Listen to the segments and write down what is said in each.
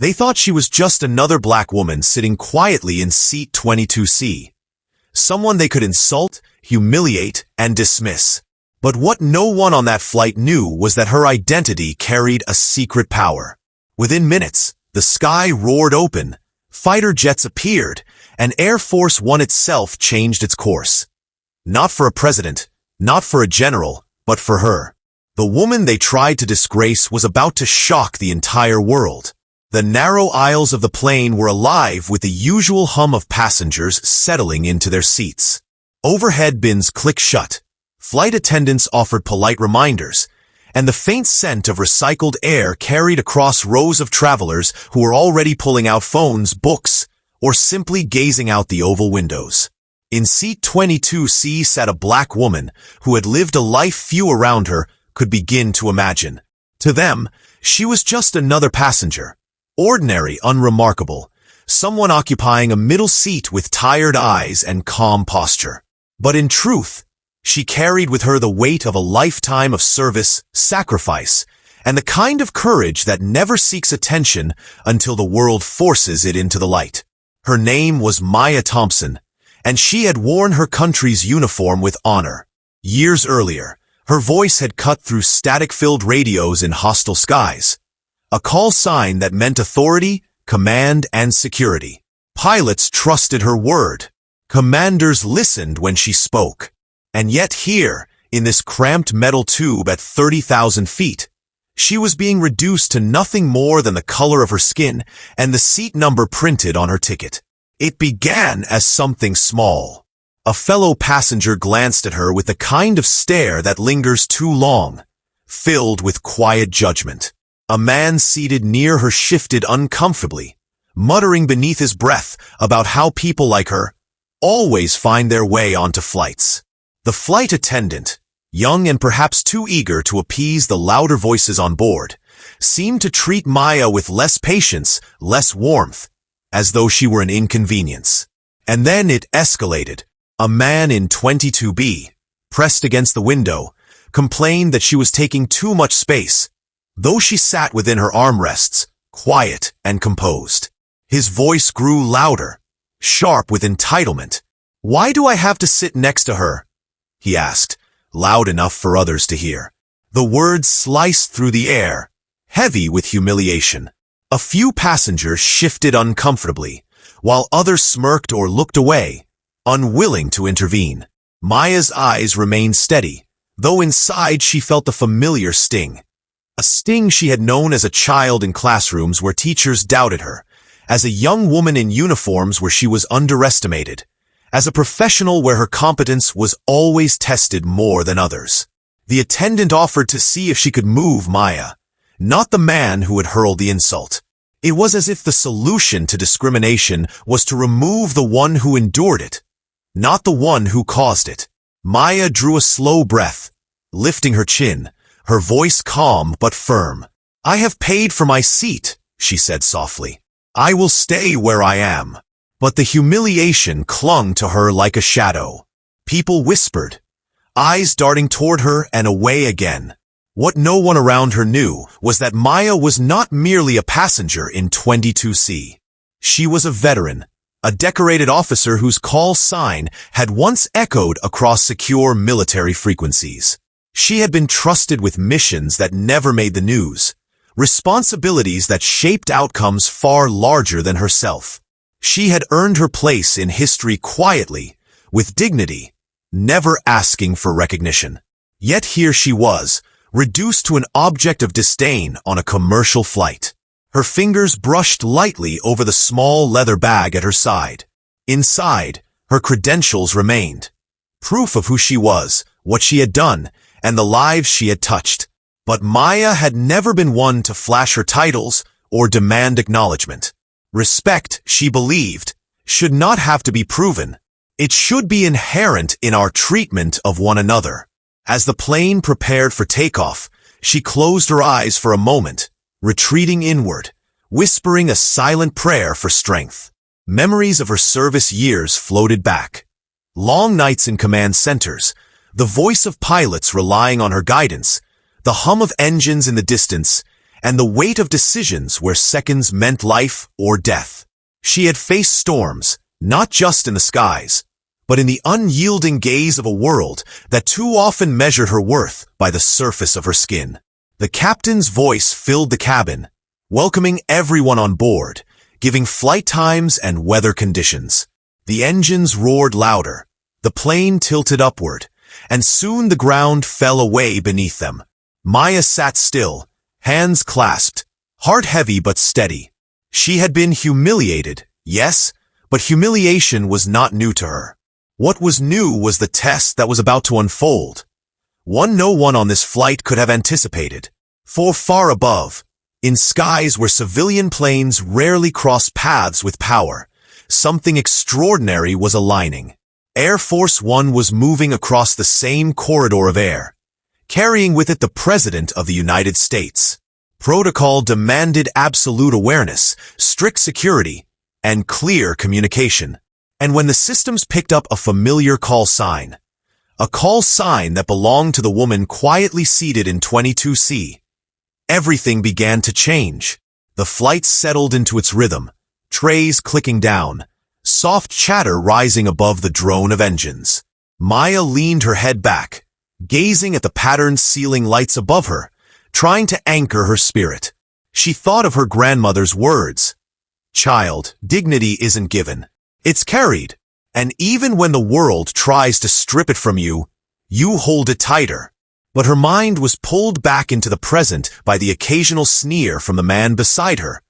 They thought she was just another black woman sitting quietly in seat 22C. Someone they could insult, humiliate, and dismiss. But what no one on that flight knew was that her identity carried a secret power. Within minutes, the sky roared open, fighter jets appeared, and Air Force One itself changed its course. Not for a president, not for a general, but for her. The woman they tried to disgrace was about to shock the entire world. The narrow aisles of the plane were alive with the usual hum of passengers settling into their seats. Overhead bins clicked shut. Flight attendants offered polite reminders, and the faint scent of recycled air carried across rows of travelers who were already pulling out phones, books, or simply gazing out the oval windows. In seat 22C sat a black woman who had lived a life few around her could begin to imagine. To them, she was just another passenger. Ordinary, unremarkable, someone occupying a middle seat with tired eyes and calm posture. But in truth, she carried with her the weight of a lifetime of service, sacrifice, and the kind of courage that never seeks attention until the world forces it into the light. Her name was Maya Thompson, and she had worn her country's uniform with honor. Years earlier, her voice had cut through static-filled radios in hostile skies, a call sign that meant authority, command, and security. Pilots trusted her word. Commanders listened when she spoke. And yet here, in this cramped metal tube at 30,000 feet, she was being reduced to nothing more than the color of her skin and the seat number printed on her ticket. It began as something small. A fellow passenger glanced at her with the kind of stare that lingers too long, filled with quiet judgment. A man seated near her shifted uncomfortably, muttering beneath his breath about how people like her always find their way onto flights. The flight attendant, young and perhaps too eager to appease the louder voices on board, seemed to treat Maya with less patience, less warmth, as though she were an inconvenience. And then it escalated. A man in 22B, pressed against the window, complained that she was taking too much space, though she sat within her armrests, quiet and composed. His voice grew louder, sharp with entitlement. "Why do I have to sit next to her?" he asked, loud enough for others to hear. The words sliced through the air, heavy with humiliation. A few passengers shifted uncomfortably, while others smirked or looked away, unwilling to intervene. Maya's eyes remained steady, though inside she felt the familiar sting. A sting she had known as a child in classrooms where teachers doubted her, as a young woman in uniforms where she was underestimated, as a professional where her competence was always tested more than others. The attendant offered to see if she could move Maya, not the man who had hurled the insult. It was as if the solution to discrimination was to remove the one who endured it, not the one who caused it. Maya drew a slow breath, lifting her chin, her voice calm but firm. "I have paid for my seat," she said softly. "I will stay where I am." But the humiliation clung to her like a shadow. People whispered, eyes darting toward her and away again. What no one around her knew was that Maya was not merely a passenger in 22C. She was a veteran, a decorated officer whose call sign had once echoed across secure military frequencies. She had been trusted with missions that never made the news, responsibilities that shaped outcomes far larger than herself. She had earned her place in history quietly, with dignity, never asking for recognition. Yet here she was, reduced to an object of disdain on a commercial flight. Her fingers brushed lightly over the small leather bag at her side. Inside, her credentials remained. Proof of who she was, what she had done, and the lives she had touched. But Maya had never been one to flash her titles or demand acknowledgement. Respect, she believed, should not have to be proven. It should be inherent in our treatment of one another. As the plane prepared for takeoff, she closed her eyes for a moment, retreating inward, whispering a silent prayer for strength. Memories of her service years floated back. Long nights in command centers, the voice of pilots relying on her guidance, the hum of engines in the distance, and the weight of decisions where seconds meant life or death. She had faced storms, not just in the skies, but in the unyielding gaze of a world that too often measured her worth by the surface of her skin. The captain's voice filled the cabin, welcoming everyone on board, giving flight times and weather conditions. The engines roared louder, the plane tilted upward, and soon the ground fell away beneath them. Maya sat still, hands clasped, heart heavy but steady. She had been humiliated, yes, but humiliation was not new to her. What was new was the test that was about to unfold. One no one on this flight could have anticipated. For far above, in skies where civilian planes rarely cross paths with power, something extraordinary was aligning. Air Force One was moving across the same corridor of air, carrying with it the President of the United States. Protocol demanded absolute awareness, strict security, and clear communication. And when the systems picked up a familiar call sign that belonged to the woman quietly seated in 22C, everything began to change. The flight settled into its rhythm, trays clicking down, soft chatter rising above the drone of engines. Maya leaned her head back, gazing at the patterned ceiling lights above her, trying to anchor her spirit. She thought of her grandmother's words. "Child, dignity isn't given. It's carried. And even when the world tries to strip it from you, you hold it tighter." But her mind was pulled back into the present by the occasional sneer from the man beside her,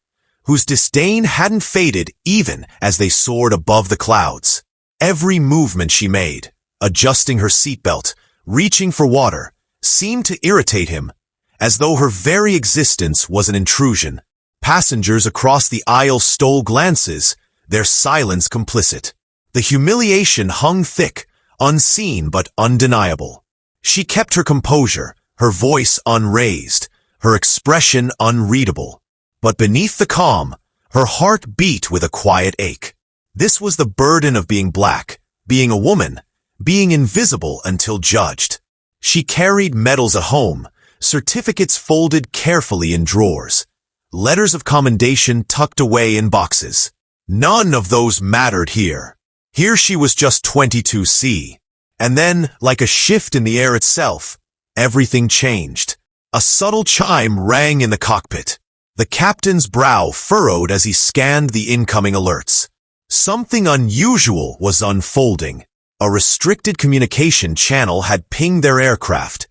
whose disdain hadn't faded even as they soared above the clouds. Every movement she made, adjusting her seatbelt, reaching for water, seemed to irritate him, as though her very existence was an intrusion. Passengers across the aisle stole glances, their silence complicit. The humiliation hung thick, unseen but undeniable. She kept her composure, her voice unraised, her expression unreadable. But beneath the calm, her heart beat with a quiet ache. This was the burden of being black, being a woman, being invisible until judged. She carried medals at home, certificates folded carefully in drawers, letters of commendation tucked away in boxes. None of those mattered here. Here she was just 22C. And then, like a shift in the air itself, everything changed. A subtle chime rang in the cockpit. The captain's brow furrowed as he scanned the incoming alerts. Something unusual was unfolding. A restricted communication channel had pinged their aircraft.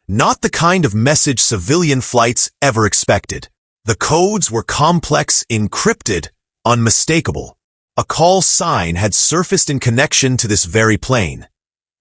Not the kind of message civilian flights ever expected. The codes were complex, encrypted, unmistakable. A call sign had surfaced in connection to this very plane.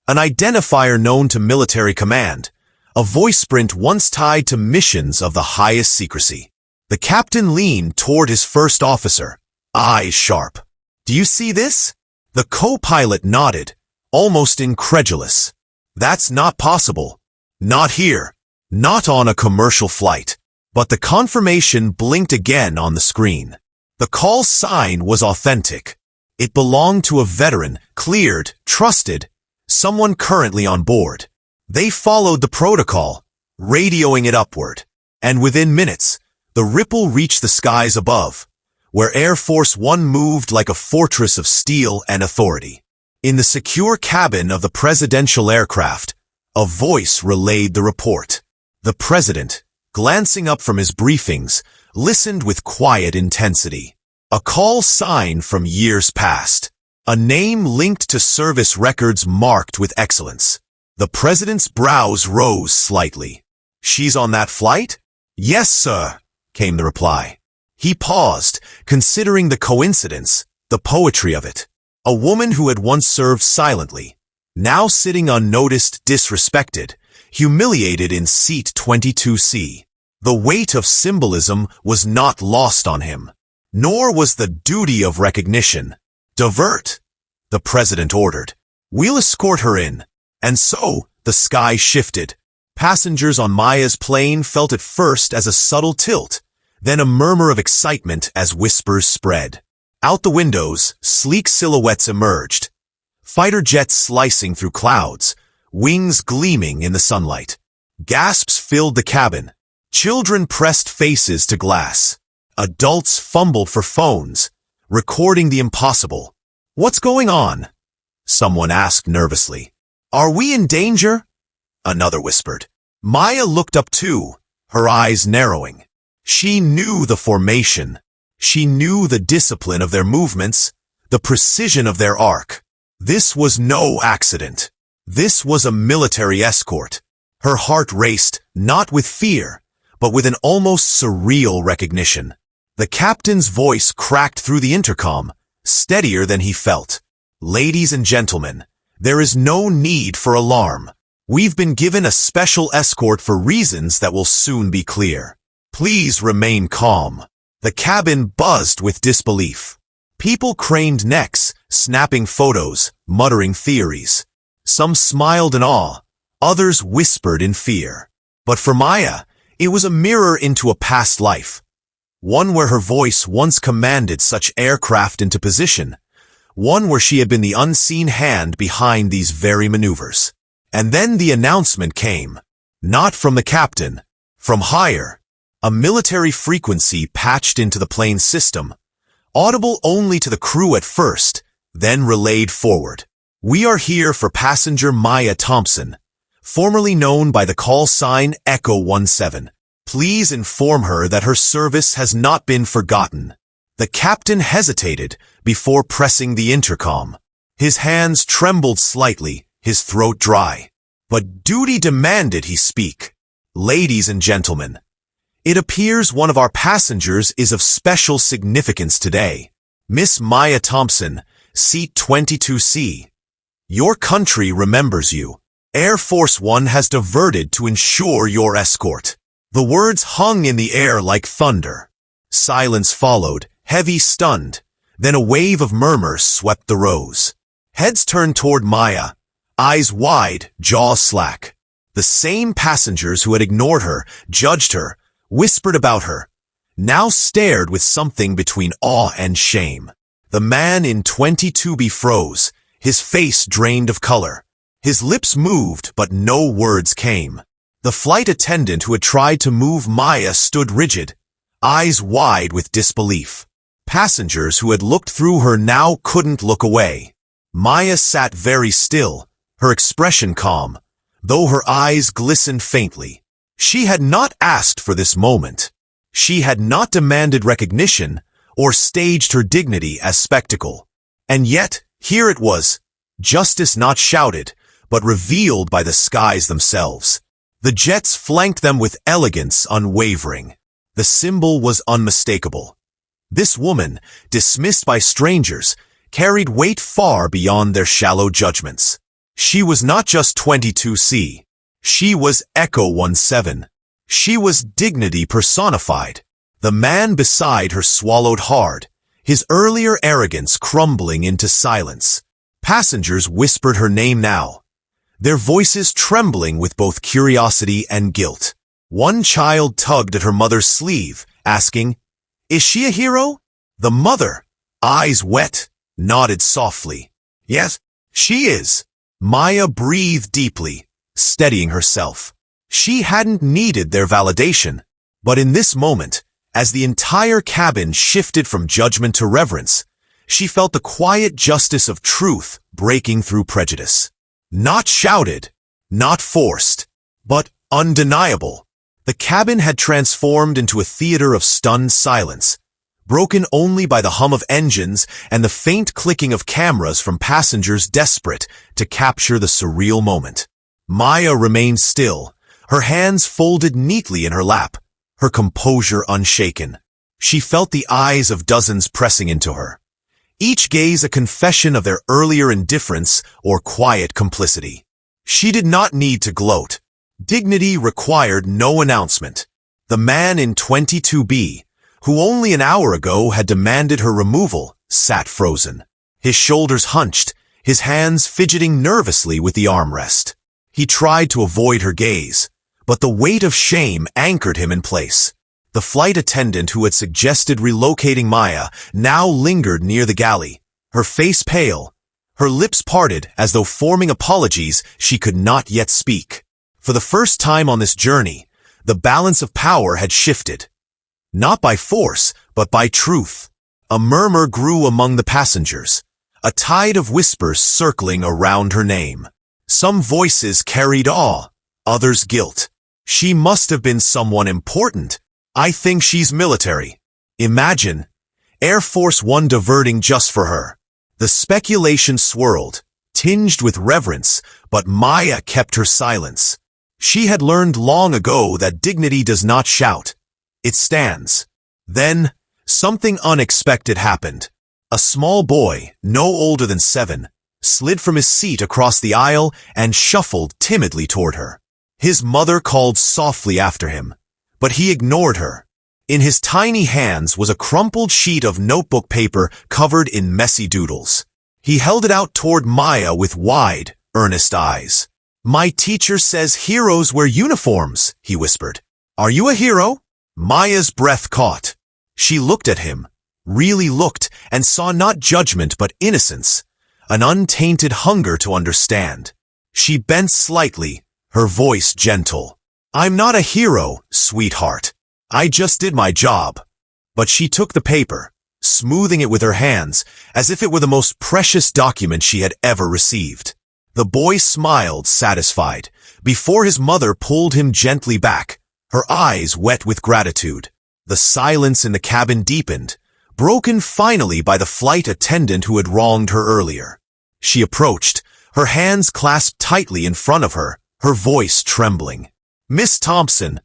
An identifier known to military command. A voice sprint once tied to missions of the highest secrecy. The captain leaned toward his first officer, eyes sharp. "Do you see this?" The co-pilot nodded, almost incredulous. "That's not possible. Not here. Not on a commercial flight." But the confirmation blinked again on the screen. The call sign was authentic. It belonged to a veteran, cleared, trusted, someone currently on board. They followed the protocol, radioing it upward. And within minutes, the ripple reached the skies above, where Air Force One moved like a fortress of steel and authority. In the secure cabin of the presidential aircraft, a voice relayed the report. The president, glancing up from his briefings, listened with quiet intensity. A call sign from years past. A name linked to service records marked with excellence. The president's brows rose slightly. "She's on that flight?" "Yes, sir," came the reply. He paused, considering the coincidence, the poetry of it. A woman who had once served silently, now sitting unnoticed, disrespected, humiliated in seat 22C. The weight of symbolism was not lost on him, nor was the duty of recognition. "Divert," the president ordered. "We'll escort her in." And so, the sky shifted. Passengers on Maya's plane felt it first as a subtle tilt, then a murmur of excitement as whispers spread. Out the windows, sleek silhouettes emerged. Fighter jets slicing through clouds, wings gleaming in the sunlight. Gasps filled the cabin. Children pressed faces to glass. Adults fumbled for phones, recording the impossible. "What's going on?" someone asked nervously. "Are we in danger?" another whispered. Maya looked up too, her eyes narrowing. She knew the formation. She knew the discipline of their movements, the precision of their arc. This was no accident. This was a military escort. Her heart raced, not with fear, but with an almost surreal recognition. The captain's voice cracked through the intercom, steadier than he felt. "Ladies and gentlemen, there is no need for alarm. We've been given a special escort for reasons that will soon be clear. Please remain calm." The cabin buzzed with disbelief. People craned necks, snapping photos, muttering theories. Some smiled in awe, others whispered in fear. But for Maya, it was a mirror into a past life. One where her voice once commanded such aircraft into position. One where she had been the unseen hand behind these very maneuvers. And then the announcement came. Not from the captain, from higher. A military frequency patched into the plane's system, audible only to the crew at first, then relayed forward. "We are here for passenger Maya Thompson, formerly known by the call sign Echo 17. Please inform her that her service has not been forgotten." The captain hesitated before pressing the intercom. His hands trembled slightly, his throat dry. But duty demanded he speak. "Ladies and gentlemen, it appears one of our passengers is of special significance today. Miss Maya Thompson, seat 22C. Your country remembers you. Air Force One has diverted to ensure your escort." The words hung in the air like thunder. Silence followed, heavy, stunned. Then a wave of murmurs swept the rows. Heads turned toward Maya, eyes wide, jaws slack. The same passengers who had ignored her, judged her, whispered about her, now stared with something between awe and shame. The man in 22B froze, his face drained of color. His lips moved, but no words came. The flight attendant who had tried to move Maya stood rigid, eyes wide with disbelief. Passengers who had looked through her now couldn't look away. Maya sat very still, her expression calm, though her eyes glistened faintly. She had not asked for this moment. She had not demanded recognition or staged her dignity as spectacle. And yet, here it was, justice not shouted, but revealed by the skies themselves. The jets flanked them with elegance unwavering. The symbol was unmistakable. This woman, dismissed by strangers, carried weight far beyond their shallow judgments. She was not just 22C. She was Echo 17. She was dignity personified. The man beside her swallowed hard, his earlier arrogance crumbling into silence. Passengers whispered her name now, their voices trembling with both curiosity and guilt. One child tugged at her mother's sleeve, asking, "Is she a hero?" The mother, eyes wet, nodded softly. "Yes, she is." Maya breathed deeply, steadying herself. She hadn't needed their validation. But in this moment, as the entire cabin shifted from judgment to reverence, she felt the quiet justice of truth breaking through prejudice. Not shouted, not forced, but undeniable. The cabin had transformed into a theater of stunned silence, broken only by the hum of engines and the faint clicking of cameras from passengers desperate to capture the surreal moment. Maya remained still, her hands folded neatly in her lap, her composure unshaken. She felt the eyes of dozens pressing into her, each gaze a confession of their earlier indifference or quiet complicity. She did not need to gloat. Dignity required no announcement. The man in 22B, who only an hour ago had demanded her removal, sat frozen. His shoulders hunched, his hands fidgeting nervously with the armrest. He tried to avoid her gaze, but the weight of shame anchored him in place. The flight attendant who had suggested relocating Maya now lingered near the galley, her face pale, her lips parted as though forming apologies she could not yet speak. For the first time on this journey, The balance of power had shifted. Not by force, but by truth. A murmur grew among the passengers, a tide of whispers circling around her name. Some voices carried awe, others guilt. She must have been someone important. I think she's military. Imagine, Air Force One diverting just for her. The speculation swirled, tinged with reverence, but Maya kept her silence. She had learned long ago that dignity does not shout. It stands. Then, something unexpected happened. A small boy, no older than 7, slid from his seat across the aisle and shuffled timidly toward her. His mother called softly after him, but he ignored her. In his tiny hands was a crumpled sheet of notebook paper covered in messy doodles. He held it out toward Maya with wide, earnest eyes. "My teacher says heroes wear uniforms," he whispered. "Are you a hero?" Maya's breath caught. She looked at him, really looked, and saw not judgment but innocence, an untainted hunger to understand. She bent slightly, her voice gentle. "I'm not a hero, sweetheart. I just did my job." But she took the paper, smoothing it with her hands, as if it were the most precious document she had ever received. The boy smiled, satisfied, before his mother pulled him gently back, her eyes wet with gratitude. The silence in the cabin deepened, broken finally by the flight attendant who had wronged her earlier. She approached, her hands clasped tightly in front of her, her voice trembling. "Miss Thompson,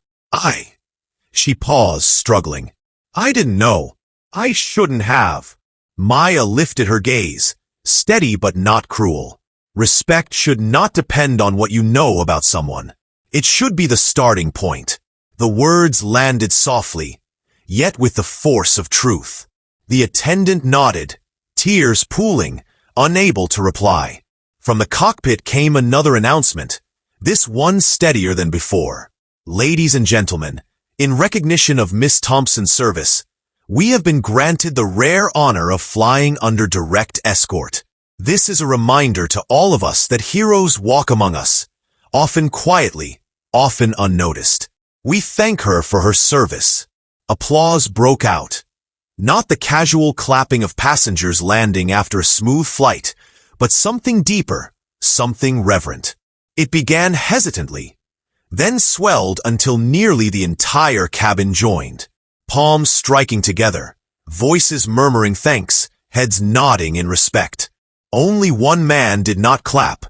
She paused, struggling. "I didn't know. I shouldn't have." Maya lifted her gaze, steady but not cruel. Respect should not depend on what you know about someone. It should be the starting point. The words landed softly, yet with the force of truth. The attendant nodded, tears pooling, unable to reply. From the cockpit came another announcement, this one steadier than before. "Ladies and gentlemen, in recognition of Miss Thompson's service, we have been granted the rare honor of flying under direct escort. This is a reminder to all of us that heroes walk among us, often quietly, often unnoticed. We thank her for her service." Applause broke out. Not the casual clapping of passengers landing after a smooth flight, but something deeper, something reverent. It began hesitantly, then swelled until nearly the entire cabin joined. Palms striking together, voices murmuring thanks, heads nodding in respect. Only one man did not clap,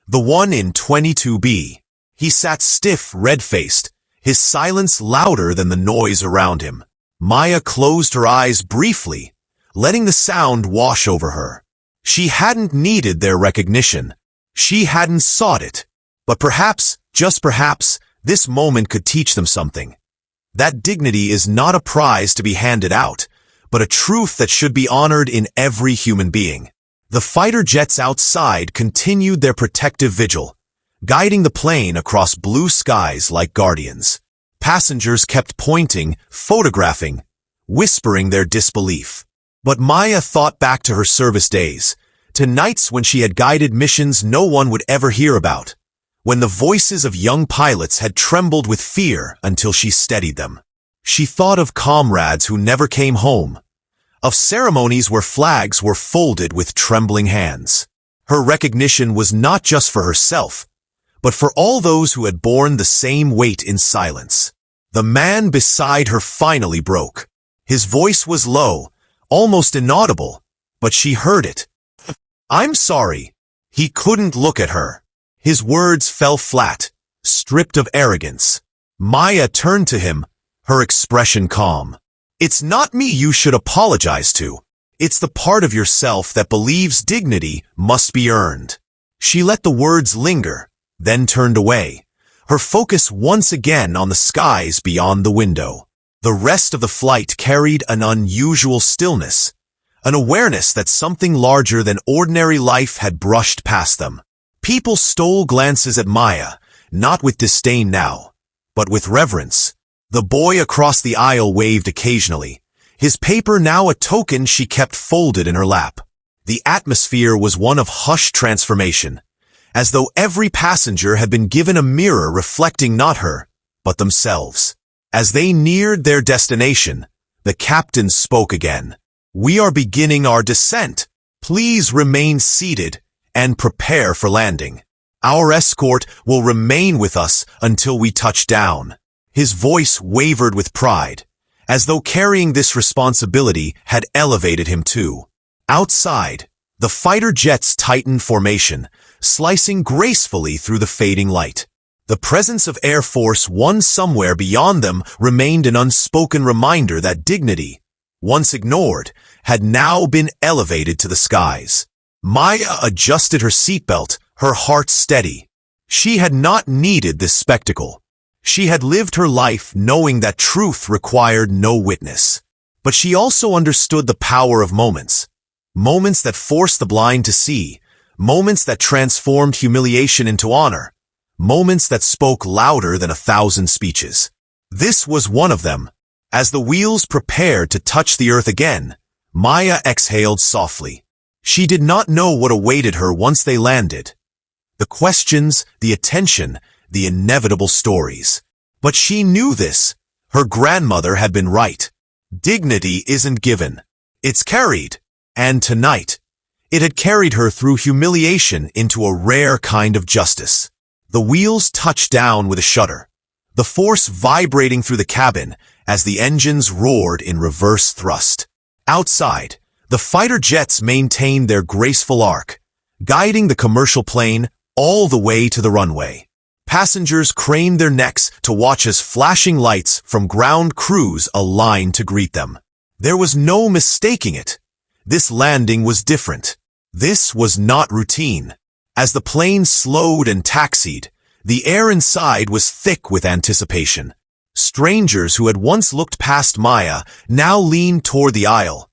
the one in 22B. He sat stiff, red-faced, his silence louder than the noise around him. Maya closed her eyes briefly, letting the sound wash over her. She hadn't needed their recognition. She hadn't sought it. But perhaps, just perhaps, this moment could teach them something. That dignity is not a prize to be handed out, but a truth that should be honored in every human being. The fighter jets outside continued their protective vigil, guiding the plane across blue skies like guardians. Passengers kept pointing, photographing, whispering their disbelief. But Maya thought back to her service days, to nights when she had guided missions no one would ever hear about, when the voices of young pilots had trembled with fear until she steadied them. She thought of comrades who never came home, of ceremonies where flags were folded with trembling hands. Her recognition was not just for herself, but for all those who had borne the same weight in silence. The man beside her finally broke. His voice was low, almost inaudible, but she heard it. "I'm sorry." He couldn't look at her. His words fell flat, stripped of arrogance. Maya turned to him, her expression calm. "It's not me you should apologize to. It's the part of yourself that believes dignity must be earned." She let the words linger, then turned away, her focus once again on the skies beyond the window. The rest of the flight carried an unusual stillness, an awareness that something larger than ordinary life had brushed past them. People stole glances at Maya, not with disdain now, but with reverence. The boy across the aisle waved occasionally, his paper now a token she kept folded in her lap. The atmosphere was one of hushed transformation, as though every passenger had been given a mirror reflecting not her, but themselves. As they neared their destination, the captain spoke again. "We are beginning our descent. Please remain seated and prepare for landing. Our escort will remain with us until we touch down." His voice wavered with pride, as though carrying this responsibility had elevated him too. Outside, the fighter jets tightened formation, slicing gracefully through the fading light. The presence of Air Force One somewhere beyond them remained an unspoken reminder that dignity, once ignored, had now been elevated to the skies. Maya adjusted her seatbelt, her heart steady. She had not needed this spectacle. She had lived her life knowing that truth required no witness. But she also understood the power of moments. Moments that forced the blind to see. Moments that transformed humiliation into honor. Moments that spoke louder than 1,000 speeches. This was one of them. As the wheels prepared to touch the earth again, Maya exhaled softly. She did not know what awaited her once they landed. The questions, the attention, the inevitable stories. But she knew this. Her grandmother had been right. Dignity isn't given. It's carried. And tonight, it had carried her through humiliation into a rare kind of justice. The wheels touched down with a shudder, the force vibrating through the cabin as the engines roared in reverse thrust. Outside, the fighter jets maintained their graceful arc, guiding the commercial plane all the way to the runway. Passengers craned their necks to watch as flashing lights from ground crews aligned to greet them. There was no mistaking it. This landing was different. This was not routine. As the plane slowed and taxied, the air inside was thick with anticipation. Strangers who had once looked past Maya now leaned toward the aisle,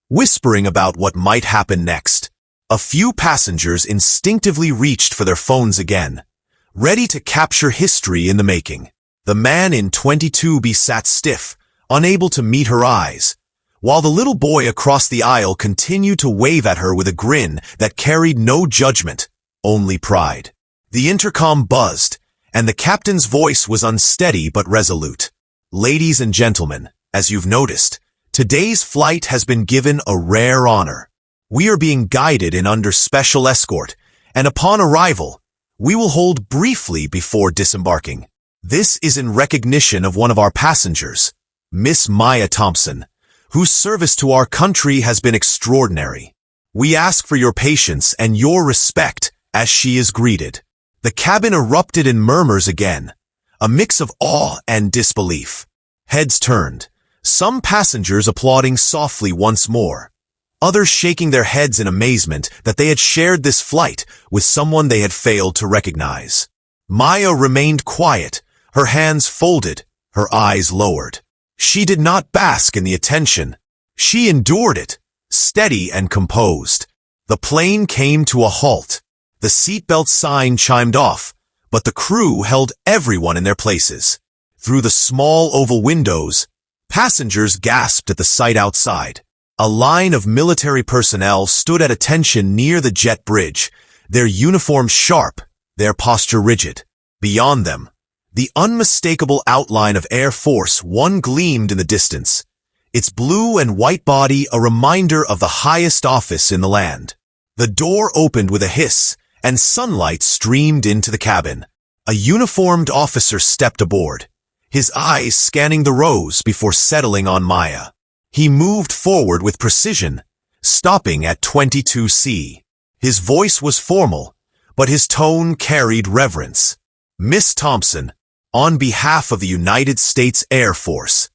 whispering about what might happen next. A few passengers instinctively reached for their phones again, ready to capture history in the making. The man in 22B sat stiff, unable to meet her eyes, while the little boy across the aisle continued to wave at her with a grin that carried no judgment, only pride. The intercom buzzed, and the captain's voice was unsteady but resolute. "Ladies and gentlemen, as you've noticed, today's flight has been given a rare honor. We are being guided in under special escort, and upon arrival, we will hold briefly before disembarking. This is in recognition of one of our passengers, Miss Maya Thompson, whose service to our country has been extraordinary. We ask for your patience and your respect as she is greeted." The cabin erupted in murmurs again, a mix of awe and disbelief. Heads turned, some passengers applauding softly once more, others shaking their heads in amazement that they had shared this flight with someone they had failed to recognize. Maya remained quiet, her hands folded, her eyes lowered. She did not bask in the attention. She endured it, steady and composed. The plane came to a halt. The seatbelt sign chimed off, but the crew held everyone in their places. Through the small oval windows, passengers gasped at the sight outside. A line of military personnel stood at attention near the jet bridge, their uniforms sharp, their posture rigid. Beyond them, the unmistakable outline of Air Force One gleamed in the distance, its blue and white body a reminder of the highest office in the land. The door opened with a hiss, and sunlight streamed into the cabin. A uniformed officer stepped aboard, his eyes scanning the rows before settling on Maya. He moved forward with precision, stopping at 22C. His voice was formal, but his tone carried reverence. "Miss Thompson, on behalf of the United States Air Force,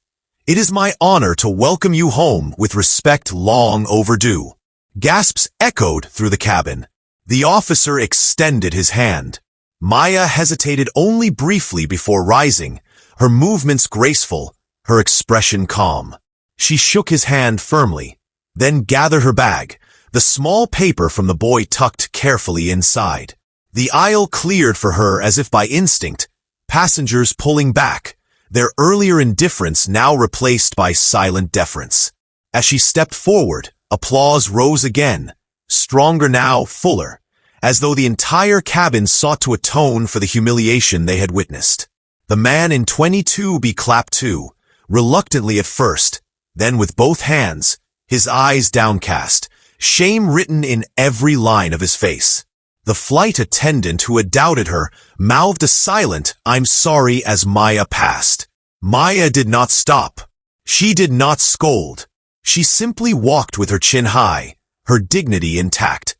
it is my honor to welcome you home with respect long overdue." Gasps echoed through the cabin. The officer extended his hand. Maya hesitated only briefly before rising, her movements graceful, her expression calm. She shook his hand firmly, then gathered her bag, the small paper from the boy tucked carefully inside. The aisle cleared for her as if by instinct, passengers pulling back, their earlier indifference now replaced by silent deference. As she stepped forward, applause rose again, stronger now, fuller, as though the entire cabin sought to atone for the humiliation they had witnessed. The man in 22B clapped too, reluctantly at first, then with both hands, his eyes downcast, shame written in every line of his face. The flight attendant who had doubted her mouthed a silent "I'm sorry" as Maya passed. Maya did not stop. She did not scold. She simply walked with her chin high, her dignity intact,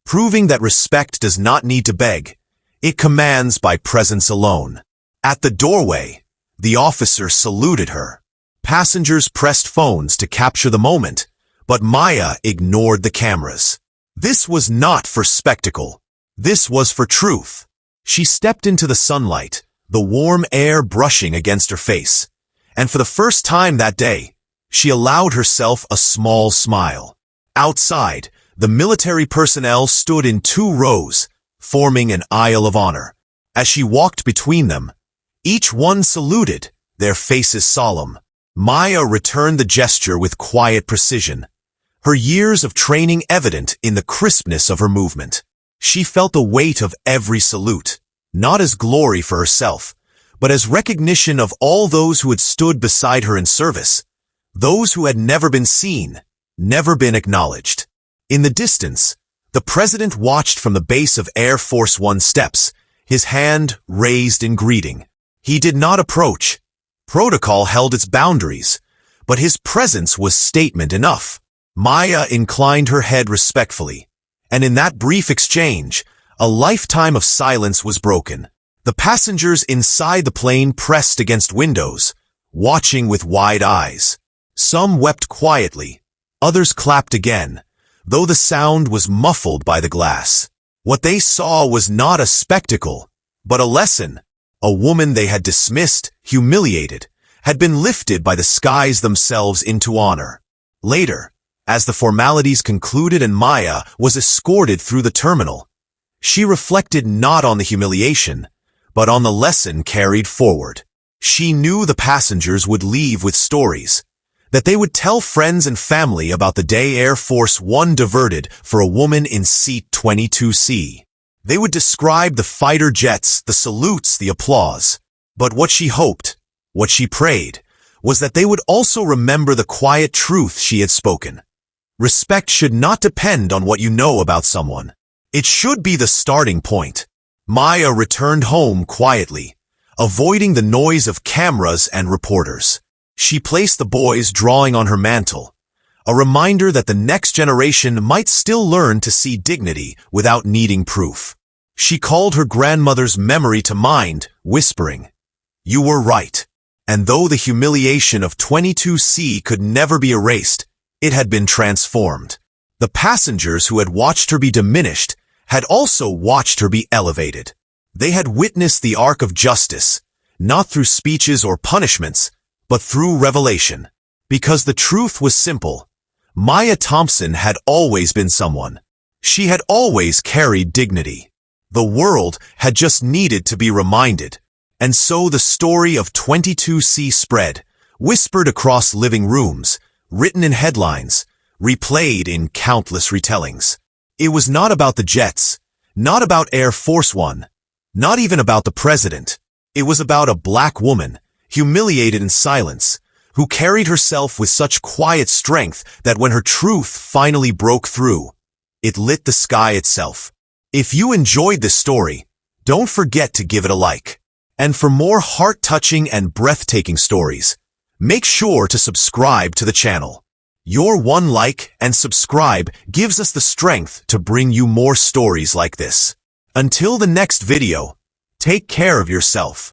proving that respect does not need to beg. It commands by presence alone. At the doorway, the officer saluted her. Passengers pressed phones to capture the moment, but Maya ignored the cameras. This was not for spectacle. This was for truth. She stepped into the sunlight, the warm air brushing against her face, and for the first time that day, she allowed herself a small smile. Outside, the military personnel stood in 2 rows, forming an aisle of honor. As she walked between them, each one saluted, their faces solemn. Maya returned the gesture with quiet precision, her years of training evident in the crispness of her movement. She felt the weight of every salute, not as glory for herself, but as recognition of all those who had stood beside her in service, those who had never been seen, never been acknowledged. In the distance, the president watched from the base of Air Force One steps, his hand raised in greeting. He did not approach. Protocol held its boundaries, but his presence was statement enough. Maya inclined her head respectfully, and in that brief exchange, a lifetime of silence was broken. The passengers inside the plane pressed against windows, watching with wide eyes. Some wept quietly, others clapped again, though the sound was muffled by the glass. What they saw was not a spectacle, but a lesson. A woman they had dismissed, humiliated, had been lifted by the skies themselves into honor. Later, as the formalities concluded and Maya was escorted through the terminal, she reflected not on the humiliation, but on the lesson carried forward. She knew the passengers would leave with stories, that they would tell friends and family about the day Air Force One diverted for a woman in seat 22C. They would describe the fighter jets, the salutes, the applause. But what she hoped, what she prayed, was that they would also remember the quiet truth she had spoken. Respect should not depend on what you know about someone. It should be the starting point. Maya returned home quietly, avoiding the noise of cameras and reporters. She placed the boy's drawing on her mantle, a reminder that the next generation might still learn to see dignity without needing proof. She called her grandmother's memory to mind, whispering, "You were right." And though the humiliation of 22C could never be erased, it had been transformed. The passengers who had watched her be diminished had also watched her be elevated. They had witnessed the arc of justice, not through speeches or punishments, but through revelation. Because the truth was simple. Maya Thompson had always been someone. She had always carried dignity. The world had just needed to be reminded. And so the story of 22C spread, whispered across living rooms, written in headlines, replayed in countless retellings. It was not about the jets, not about Air Force One, not even about the president. It was about a black woman, humiliated in silence, who carried herself with such quiet strength that when her truth finally broke through, it lit the sky itself. If you enjoyed this story, don't forget to give it a like. And for more heart-touching and breathtaking stories, make sure to subscribe to the channel. Your one like and subscribe gives us the strength to bring you more stories like this. Until the next video, take care of yourself.